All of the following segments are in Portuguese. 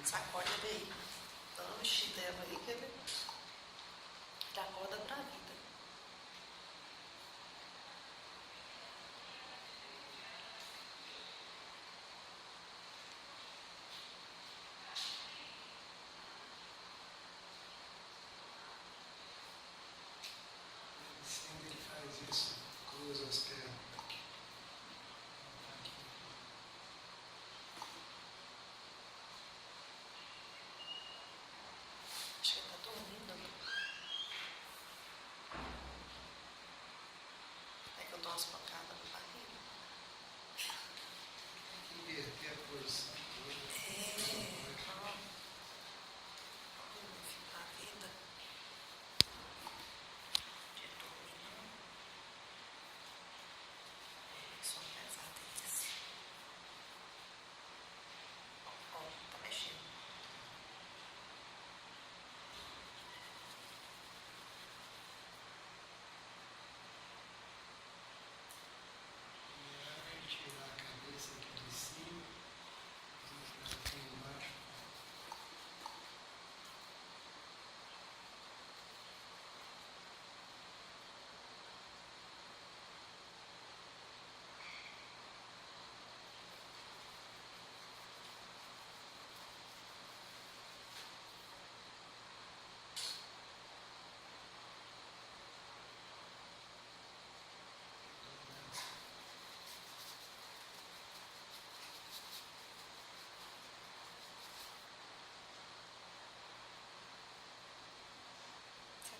Sacode ele aí. Oxi, dela aí que ele acorda pra vida. Sempre ele faz isso, cruza as pernas. Acho que ele tá dormindo, né? É que eu dou umas pancadas no barriga. Tem que inverter a posição toda. A vida de dormir não. Só pesado esse. Ó, tá mexendo. E tirar a cabeça aqui de cima, ficar aqui embaixo.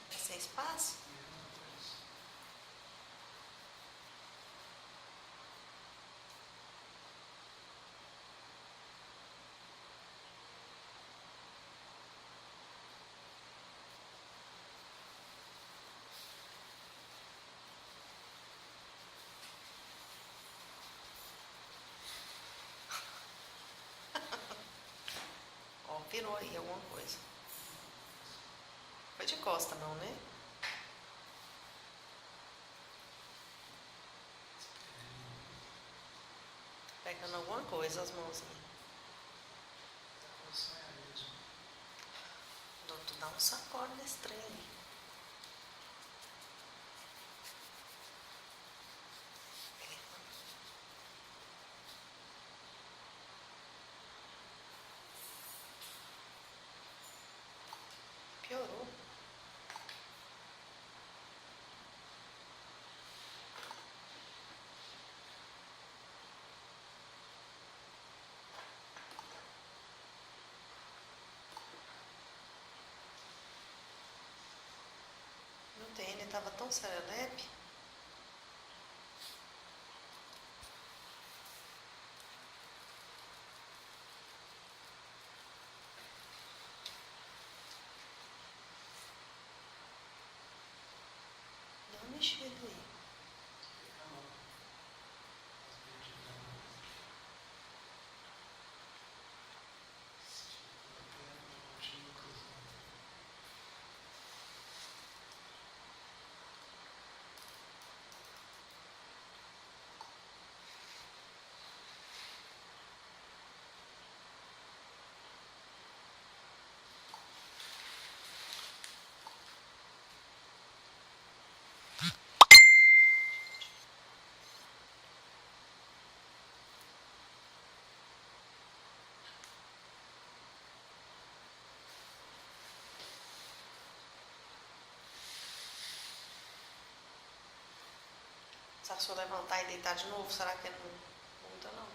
Vai ser espaço? Ó, virou aí alguma coisa. Foi de costa não, né? Pegando alguma coisa as mãozinhas. Doutor, dá um sacode nesse trem aí. Piorou. Meu TN tava tão serelepe. Dá uma mexida aí. Se eu levantar e deitar de novo, será que não muda não?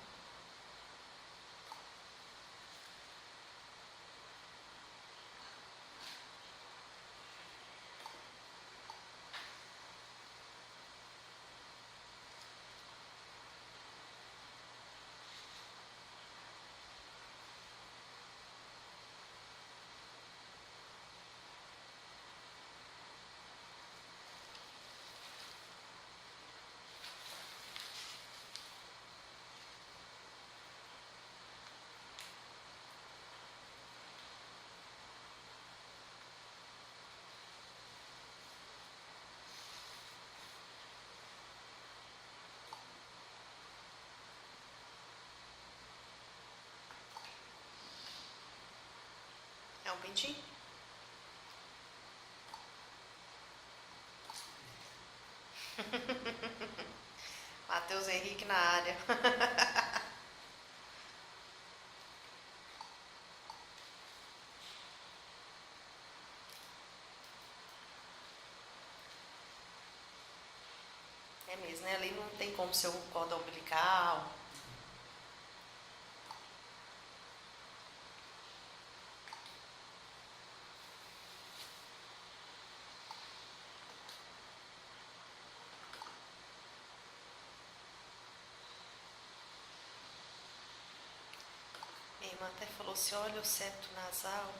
pintinho? Matheus Henrique na área. É mesmo, né? Ali não tem como ser um cordão umbilical. Minha irmã até falou assim, olha o septo nasal,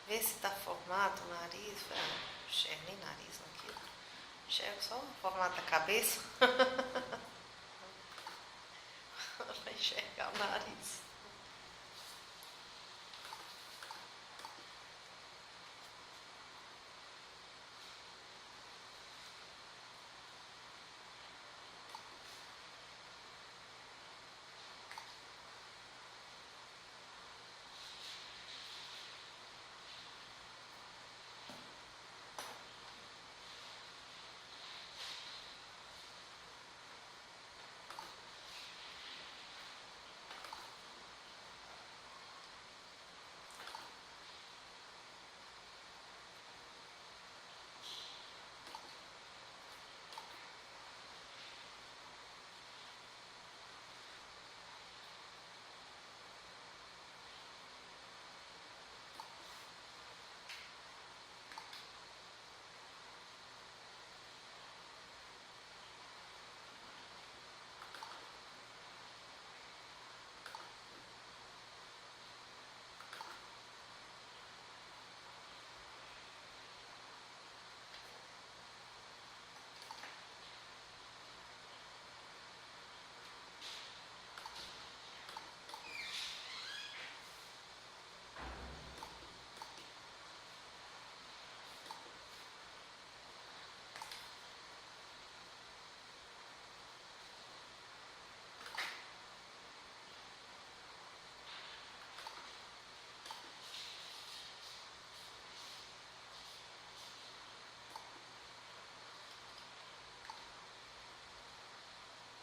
vê se está formado o nariz. Eu falei, ah, não enxergo nem nariz naquilo. Enxergo só o formato da cabeça. Para enxergar o nariz.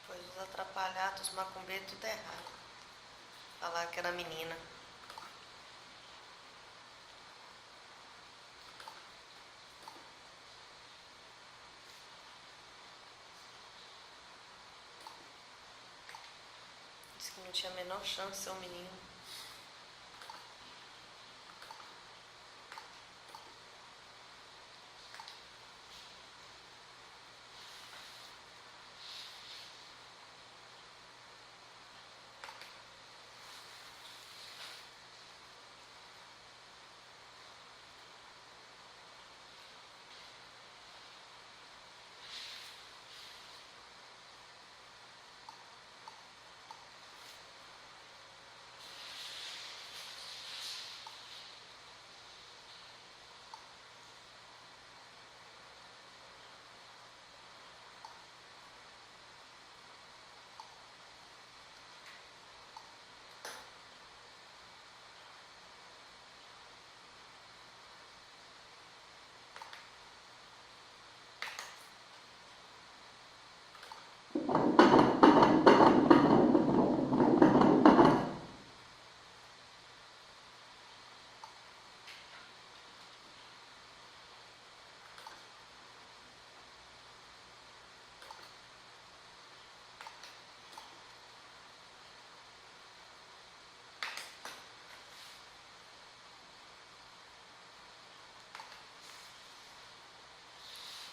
Pois os atrapalhados, os macumbeiros, tudo errado. Falar que era menina. Disse que não tinha a menor chance de ser um menino.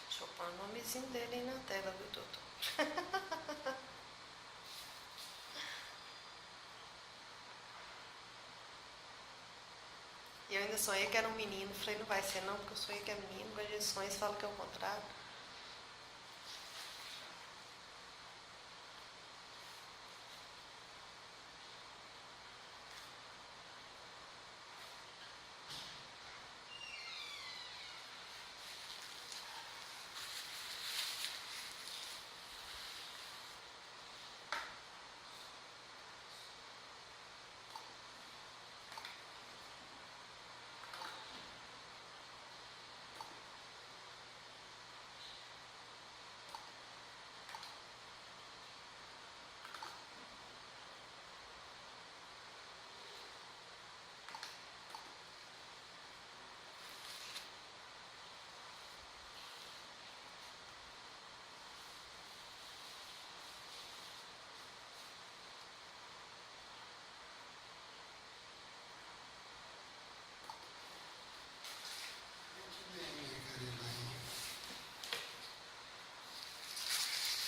Deixa eu pôr o nomezinho dele aí na tela, viu, doutor? E eu ainda sonhei que era um menino. Falei, não vai ser não, porque eu sonhei que é menino, mas eles sonham e falam que é o contrário.